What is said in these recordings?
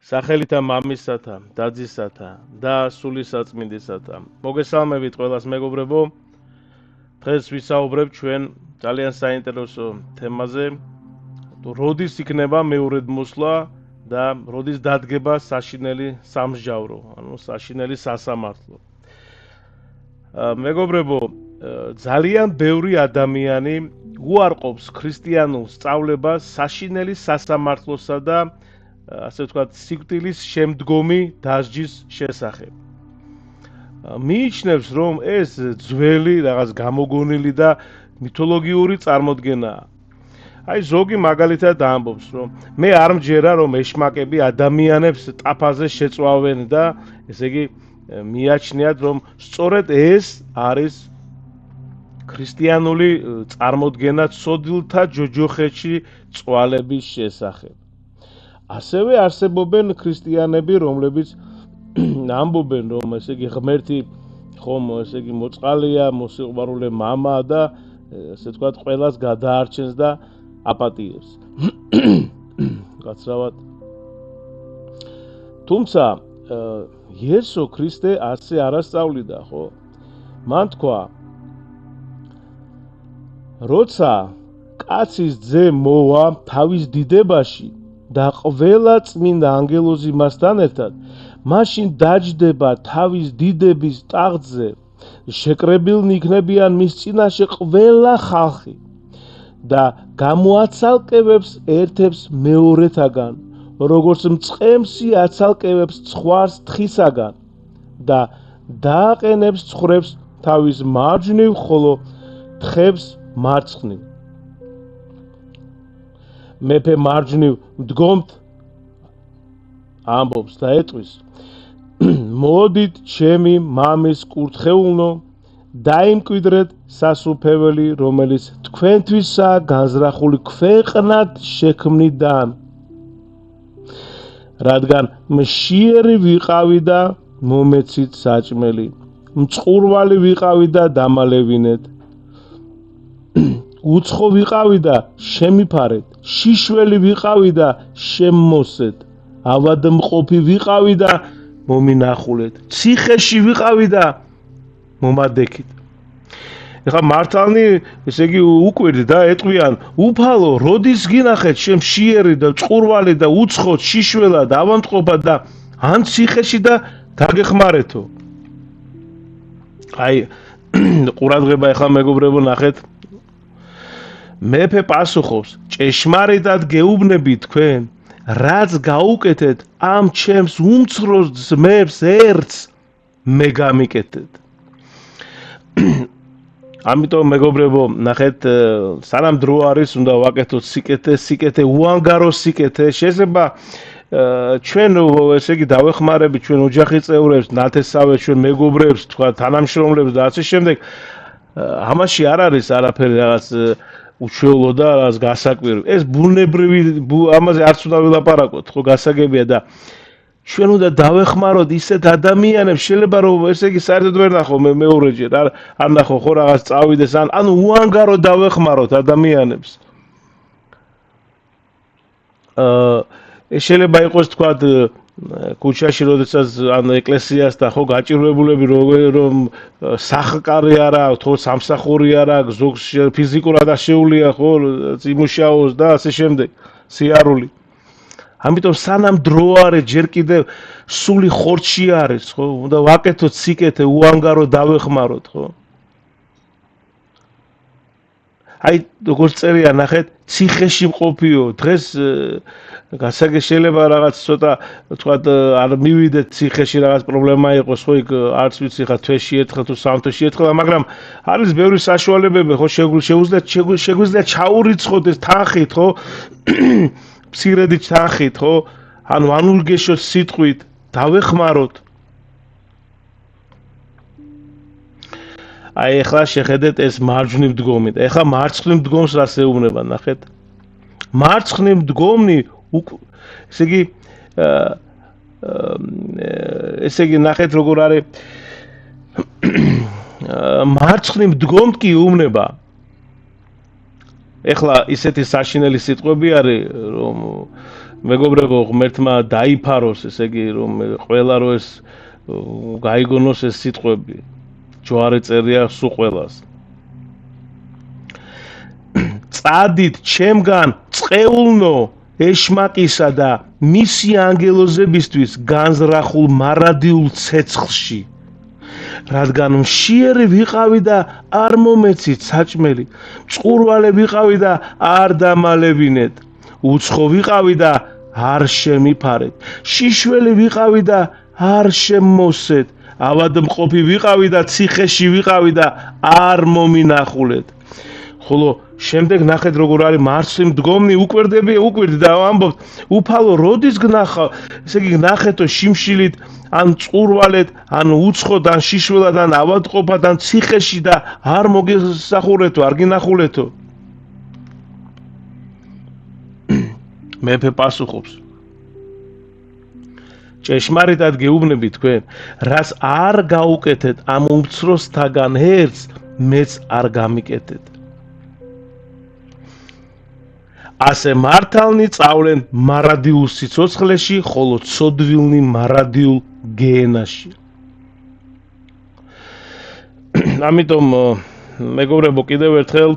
სახელითა მამისათა, დაძისათა და სულისაწმინდისათა. მოგესალმებით ყველას მეგობრებო. დღეს ვისაუბრებ ჩვენ ძალიან საინტერესო თემაზე, როდის იქნება მეორედ მოსვლა და როდის დადგება საშინელი სამსჯავრო, ანუ საშინელი სასამართლო. მეგობრებო, ძალიან ბევრი ადამიანი უარყოფს ქრისტიანულ სწავლებას საშინელი სასამართლოსა და ასე ვთქვათ, სიკვდილის შემდგომი დასჯის შესახებ. მიიჩნევს, რომ ეს ძველი, რაღაც გამოგონილი და მითოლოგიური წარმოდგენაა. აი ზოგი მაგალითად ამბობს, რომ მე არ მჯერა, რომ ეშმაკები ადამიანებს ტაფაზე შეწვავენ და ესე იგი მიაჩნიათ, რომ სწორედ ეს არის ქრისტიანული წარმოდგენა ცოდილთა ჯოჯოხეთში წვალების შესახებ. ასევე არსებობენ ქრისტიანები, რომლებიც ამბობენ, რომ ესე იგი ღმერთი ხომ ესე იგი მოწყალია, მოსიყვარულე მამა და ესე ვთქვათ, ყველას გადაარჩენს და აპატიებს. გაცრავად. თუმცა იესო ქრისტე ასე არ ასწავლიდა, ხო? მან თქვა, როცა კაცის ძე მოვა თავის დიდებაში და ყველა წმინდა ანგელოზი მასთან ერთად, მაშინ დაჯდება თავის დიდების ტახტზე, შეკრებილნი იქნებიან მის წინაშე ყველა ხალხი და გამოაცალკევებს ერთებს მეორეთაგან, როგორც მწყემსი აცალკევებს ცხვარს თხისაგან და დააყენებს ცხვრებს თავის მარჯვნივ, ხოლო თხებს მარცხნივ. მეფე მარჯვნივ მდგომთ ამბობს და ეტყვის, მოდით ჩემი მამის კურთხეულნო, დაიმკვიდრეთ სასუფეველი, რომელიც თქვენთვისაა განზრახული ქვეყნად შექმნიდან, რადგან მშიერი ვიყავი და მომეცით საჭმელი, მწყურვალი ვიყავი და დამალევინეთ, უცხო ვიყავი და შემიფარეთ, შიშველი ვიყავი და შემმოსეთ, ავადმყოფი ვიყავი და მომინახულეთ, ციხეში ვიყავი და მომადექით. ეხლა მართალნი, ესე იგი უკვირთ და ეტყვიან, უფალო, როდის გინახეთ შენ მშიერი და წყურვალი და უცხო, შიშველად, ავადმყოფად და ან ციხეში და დაგეხმარეთო. აი ყურადღება ეხლა მეგობრებო ნახეთ. მეფე პასუხობს, ჭეშმარიტად გეუბნები თქვენ, რაც გაუკეთეთ ამ ჩემს უმცროს ძმებს ერთს მე გამიკეთეთ. ამიტომ მეგობრებო, ნახეთ, სანამ დრო არის, უნდა ვაკეთოთ სიკეთე, უანგარო სიკეთე. შეიძლება ჩვენ ესე იგი დავეხმარებით ჩვენ ოჯახის წევრებს, ნათესავებს, ჩვენ მეგობრებს, თქვა თანამშრომლებს და ასე შემდეგ. ამაში არ არის არაფერი რაღაც უჩვეულო და რაღაც გასაკვირი. ეს ბუნებრივი ამაზე არც უნდა ვილაპარაკოთ, ხო, გასაგებია და ჩვენ უნდა დავეხმაროთ ისეთ ადამიანებს, შეიძლება რომ ესე იგი საერთოდ ვერ ნახო მეორეჯერ, არ ნახო ხო რაღაც წავიდეს, ანუ უანგარო დავეხმაროთ ადამიანებს. შეიძლება იყოს თქვა ქუჩაში, როდესაც ან ეკლესიასთან ხო გაჭირვებულები, რომ სახკარი არ აქვს, ხო სამსახური არ აქვს, ზოგს ფიზიკურად აშეულია, ხო იმუშაოს და ასე შემდეგ, სიარული. ამიტომ სანამ დრო არის, ჯერ კიდევ სული ხორცში არის, ხო? უნდა ვაკეთოთ სიკეთე, უანგარო დავეხმაროთ, ხო? აი, როგორც წერია, ნახეთ, ციხეში მყოფიო, დღეს შეიძლება რაღაც ცოტა, ვთქვათ, არ მივიდეთ ციხეში, რაღაც პრობლემა იყოს, ხო, იქ არც ვიცი ხა თვეში ერთხელ თუ სამ თვეში ერთხელ, მაგრამ არის ბევრი საშუალებები, ხო, შეგვიძლია ჩაურიცხოთ ეს თანხით, ხო? მცირედი თანხით, ხო? ანუ ანულგეშოთ სიტყვით, დავეხმაროთ. აი ახლა შეხედეთ ეს მარჯვნივ მდგომით. ახლა მარცხნივ მდგომს რას ეუბნება, ნახეთ. მარცხნივ მდგომნი, ესე იგი ნახეთ როგორ არის. მარცხნივ მდგომთ კი ეუბნება. ეხლა ისეთი საშინელი სიტყვები არის, რომ მეგობრებო, ღმერთმა დაიფაროს, ესე იგი, რომ ყველა რო ეს გაიგონოს ეს სიტყვები. ჯვარი წერია სულ ყველას. წადით ჩემგან წყეულნო ეშმაკისა და მისი ანგელოზებისთვის განზრახულ მარადიულ ცეცხლში. რადგან მშიერი ვიყავი და არ მომეცით საჭმელი, მწყურვალე ვიყავი და არ დამალებინეთ, უცხო ვიყავი და არ შემიფარეთ, შიშველი ვიყავი და არ შემოსეთ, ავადმყოფი ვიყავი და ციხეში ვიყავი და არ მომინახულეთ. ხოლო შემდეგ ნახეთ როგორ არის მარცვლი მდგომნი უკვირდი და ამბობთ უფალო როდის გნახავ, ესე იგი ნახეთო შიმშილით ან წყურვალეთ ან უცხოდ ან შიშველად ან ავადმყოფად ან ციხეში და არ მოგესახურეთო, არ გინახულეთო. მეფე პასუხობს ჭეშმარიტად გეუბნები თქვენ, რას არ გაუკეთეთ ამ უმცროსთაგან ერთს, მეც არ გამიკეთეთ. ასე მართალნი წავლენ მარადიულ სიცოცხლეში, ხოლო ცოდვილნი მარადიულ გეენაში. ამიტომ მეგობრებო, კიდევ ერთხელ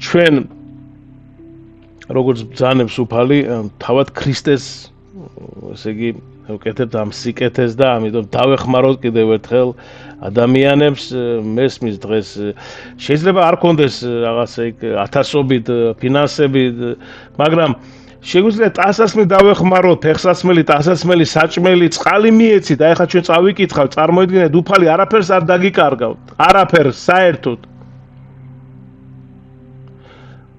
ჩვენ როგორც ბრძანებს უფალი, თავად ქრისტეს, ესე იგი, ვკეთებთ ამ სიკეთეს და ამიტომ დავეხმაროთ კიდევ ერთხელ ადამიანებს მესმის დღეს შეიძლება არ კონდეს რაღაცა იქ ათასობით ფინანსებით, მაგრამ შეგვიძლია ტანსაცმელი დავეხმაროთ, ფეხსაცმელი, ტანსაცმელი, საჭმელი, წყალი მიეცით. აი ხა ჩვენ წავიკითხავთ, წარმოიდგინეთ, უფალი არაფერს არ დაგიკარგავთ, არაფერს საერთოდ.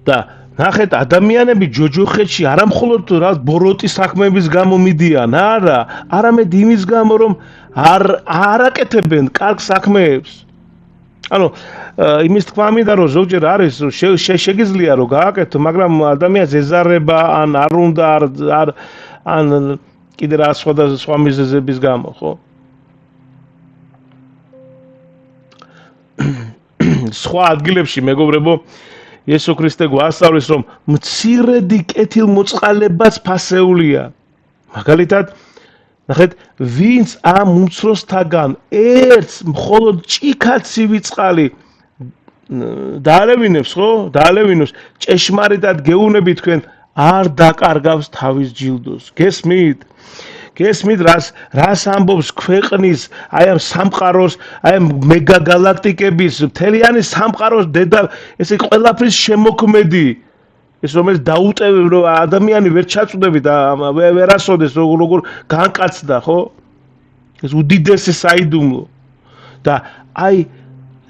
და ნახეთ, ადამიანები ჯოჯოხეთში არა მხოლოდ რა ბოროტი საქმეების გამო მიდიან, არა, არამედ იმის გამო, რომ არ აკეთებენ კარგ საქმეებს. ანუ იმის თქვა მინდა, რომ ზოგჯერ არის შეგიძლია რომ გააკეთო, მაგრამ ადამიანს ეზარება ან არ უნდა ან კიდე რა სხვა მიზეზების გამო, ხო? სხვა ადგილებში მეგობრებო იესო ქრისტე გვასწავლის, რომ მცირედი კეთილმოწყალებაც ფასეულია. მაგალითად, ნახეთ, ვინც ამ უმცროსთაგან ერთს მხოლოდ ჭიქაცივი წყალი დაალევინებს, ხო? დაალევინოს, ჭეშმარიტად გეუბნები თქვენ, არ დაკარგავს თავის ჯილდოს. გესმით რას ამბობს ქვეყნის, აი ამ სამყაროს, აი ამ მეგაგალაქტიკების, მთლიანი სამყაროს დედა, ესე ყველაფრის შემოქმედი, ეს რომელიც დაუტევ რომ ადამიანი ვერ ჩაწვდები და ვერასოდეს როგორ განკაცდა, ხო? ეს უდიდესი საიდუმლო. და აი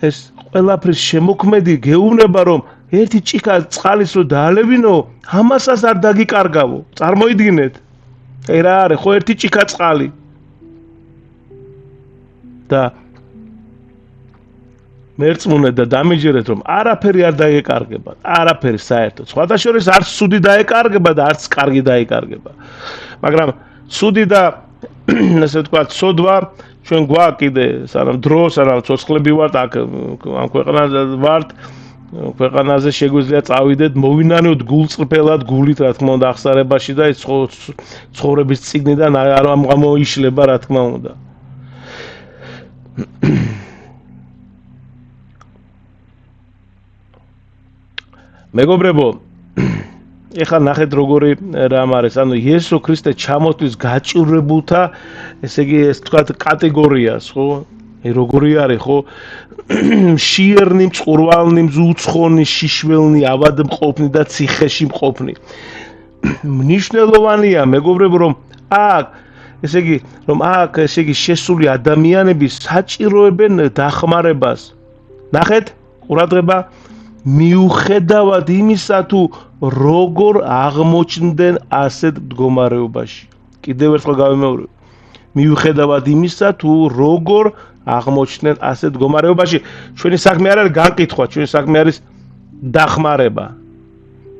ეს ყველაფრის შემოქმედი გეუბნება რომ ერთი ჭიქა წყალის რო დაალევინო, ამასაც არ დაგიკარგავო. წარმოიდგინეთ. აი რა არის, ხო ერთი ჭიქა წყალი. და მერწმუნეთ და დამიჯერეთ რომ არაფერი არ დაეკარგება, არაფერი საერთოდ. სხვათა შორის არც ცუდი დაეკარგება და არც კარგი დაეკარგება. მაგრამ ცუდი და ასე ვთქვათ, ცოდვა ჩვენ გვაქვს კიდე, სანამ დრო, სანამ ცოცხლები ვართ, აქ ამ ქვეყანაზე ვართ, ქვეყანაზე შეგვიძლია წავიდეთ, მოვინანოთ გულწრფელად, გულით, რა თქმა უნდა, აღსარებაში და ეს ცხოვრების წიგნიდან არ გამოიშლება, რა თქმა უნდა. მეგობრებო, ეხლა ნახეთ როგორი რამ არის, ანუ იესო ქრისტე ჩამოთვლის გაჭირვებულთა, ესე იგი, ეს თქვათ კატეგორიას, ხო? როგორი არის, ხო? მშიერნი, მწყურვალნი, უცხონი, შიშველნი, ავადმყოფნი და ციხეში მყოფნი. მნიშვნელოვანია, მეგობრებო, რომ აქ, ესე იგი, შესული ადამიანები საჭიროებენ დახმარებას. ნახეთ, ყურადღება, მიუხედავად იმისა, თუ როგორ აღმოჩნდნენ ასეთ მდგომარეობაში. კიდევ ერთხელ გავიმეორებ. მიუხედავად იმისა, თუ როგორ აღმოჩნდნენ ასეთ მდგომარეობაში, ჩვენი საქმე არ არის განკითხვა, ჩვენი საქმე არის დახმარება.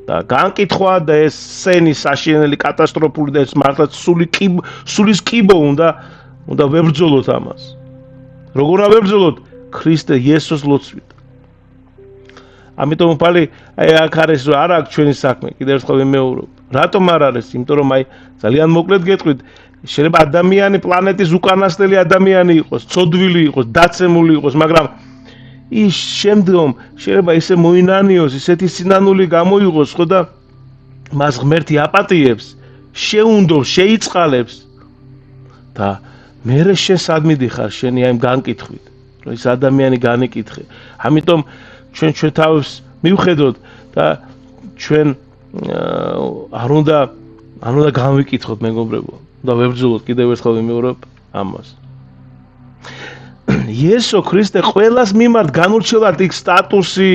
და განკითხვა და ეს სენი საშინელი კატასტროფული და ეს მართლაც სულის კიბო უნდა ვებრძოლოთ ამას. როგორ ვებრძოლოთ? ქრისტე იესოს ლოცვით. ამიტომ უფალი აი აქ არის რომ არ აქვს ჩვენი საქმე, კიდევ ერთხელ ვიმეორებ. რატომ არ არის? იმიტომ რომ აი ძალიან მოკლედ გეტყვით, შეიძლება ადამიანი პლანეტის უკანასკნელი ადამიანი იყოს, ცოდვილი იყოს, დაცემული იყოს, მაგრამ ის შემდგომ შეიძლება ისე მოინანიოს, ისეთი სინანული გამოიღოს, ხო და მას ღმერთი აპატიებს, შეუნდობს, შეიწყალებს და მერე შენ სად მიდიხარ შენი აი განკითხვით, რომ ის ადამიანი განიკითხე. ამიტომ ჩვენ თავს მივხედოთ და ჩვენ არ უნდა განვიკითხოთ მეგობრებო და ვებრძოლოთ კიდევ ერთხელ ვიმეორებ ამას. იესო ქრისტე ყველას მიმართ განურჩევლად იქ სტატუსი,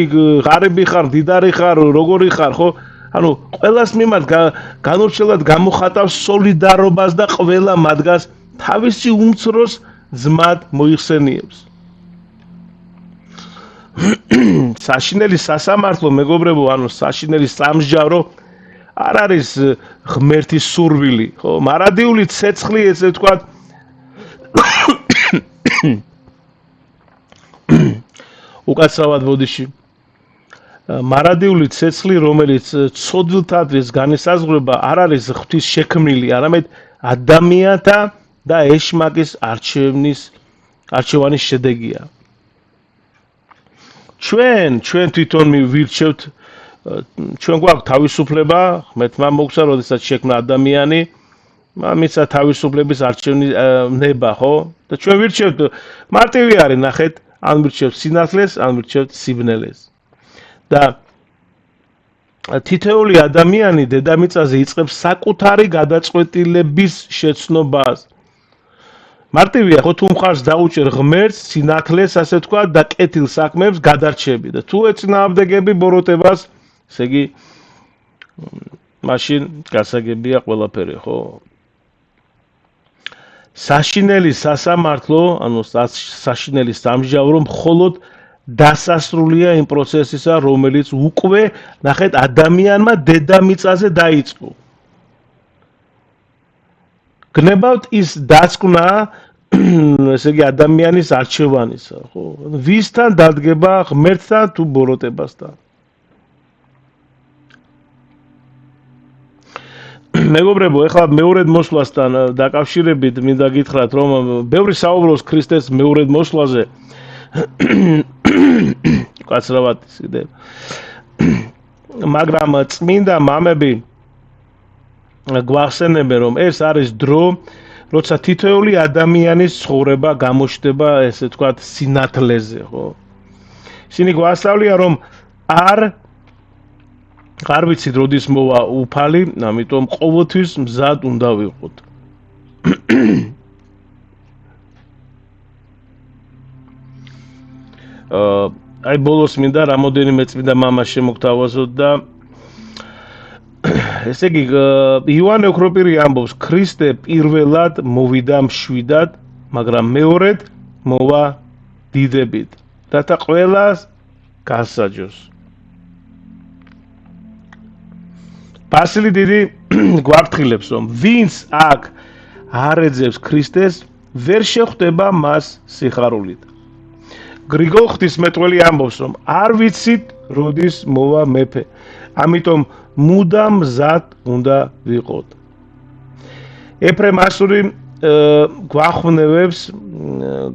ღარიბი ხარ, მდიდარი ხარ, როგორი ხარ, ხო? ანუ ყველას მიმართ განურჩევლად გამოხატავს სოლიდარობას და ყველა მათგანს თავისი უმცროს ძმად მოიხსენიებს. საშინელი სასამართლო მეგობრებო, ანუ საშინელი სამსჯავრო არ არის ღმერთის სურვილი, ხო? მარადიული ცეცხლი, ესე ვთქვათ, უკაცრავად ბოდიში. მარადიული ცეცხლი, რომელიც ცოდვილთათვის განისაზღვრება, არ არის ღვთის შექმნილი, არამედ ადამიანთა და ეშმაკის არჩევანის შედეგია. ჩვენ თვითონ მივირჩევთ, ჩვენ გვაქვს თავისუფლება, ღმერთმა მოგცა, როდესაც შექმნა ადამიანი, მამიცა თავისუფლების არჩევნის ნება, ხო? და ჩვენ ვირჩევთ, მარტივი არის, ნახეთ, ან ვირჩევთ სინათლეს, ან ვირჩევთ სიბნელეს. და თითოეული ადამიანი დედამიწაზე იწყებს საკუთარი გადაწყვეტილების შეცნობას. მარტივია, ხო, თუ მხარს დაუჭერ ღმერთს, სინათლეს, ასე ვთქვათ, და კეთილ საქმეებს გადარჩები და თუ ეწინააღმდეგები ბოროტებას, ესე იგი მაშინ გასაგებია ყველაფერი, ხო? საშინელი სასამართლო, ანუ საშინელი სამსჯავრო მხოლოდ დასასრულია იმ პროცესისა, რომელიც უკვე, ნახეთ, ადამიანმა დედამიწაზე დაიწყო. გნებავთ ის დაწკნა, ესე იგი ადამიანის არჩევანისა, ხო? ვისთან დადგება, ღმერთთან თუ ბოროტებასთან. მეგობრებო, ეხლა მეორედ მოსვლასთან დაკავშირებით მინდა გითხრათ, რომ ბევრი საუბრობს ქრისტეს მეორედ მოსვლაზე. კაცრავად ისე. მაგრამ წმინდა მამები გვახსენებენ, რომ ეს არის დრო, როცა თითოეული ადამიანის ცხოვრება გამოჩნდება, ესე ვთქვათ, სინათლეზე, ხო? ისინი გვასწავლიან, რომ არ ვიცით როდის მოვა უფალი, ამიტომ ყოველთვის მზად უნდა ვიყოთ. აი ბოლოს მინდა რამოდენიმე წმინდა მამას შემოგთავაზოთ და ესე იგი იოანე ოქროპირი ამბობს, ქრისტე პირველად მოვიდა მშვიდად, მაგრამ მეორედ მოვა დიდებით, რათა ყველას გასაჯოს. ბასილი დიდი გვაფრთხილებს, რომ ვინც აქ არ ეძებს ქრისტეს, ვერ შეხვდება მას სიხარულით. გრიგოლ ღვთისმეტყველი ამბობს, რომ არ ვიცით როდის მოვა მეფე, ამიტომ მუდამ მზად უნდა ვიყოთ. ეფრემ ასური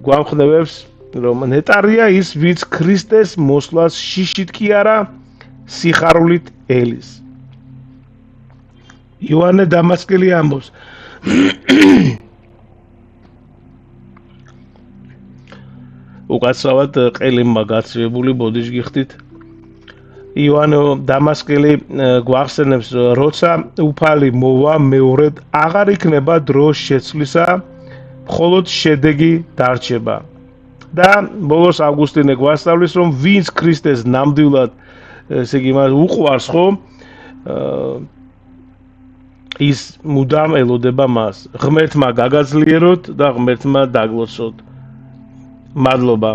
გვამხნევებს, რომ ნეტარია ის, ვინც ქრისტეს მოსვლას შიშით კი არა, სიხარულით ელის. იოანე დამასკელი ამბობს, უკაცრავად ყელიმმა გაცრიებული ბოდიში გიხდით. იოანე დამასკელი გვახსენებს, როცა უფალი მოვა მეორედ, აღარ იქნება დრო შეცვლისა, მხოლოდ შედეგი დარჩება. და ბოლოს ავგუსტინე გვასწავლის, რომ ვინც ქრისტეს ნამდვილად, ესე იგი, მას უყვარს, ხო? ის მუდამ ელოდება მას. ღმერთმა გაგაძლიეროთ და ღმერთმა დაგლოცოთ. მადლობა.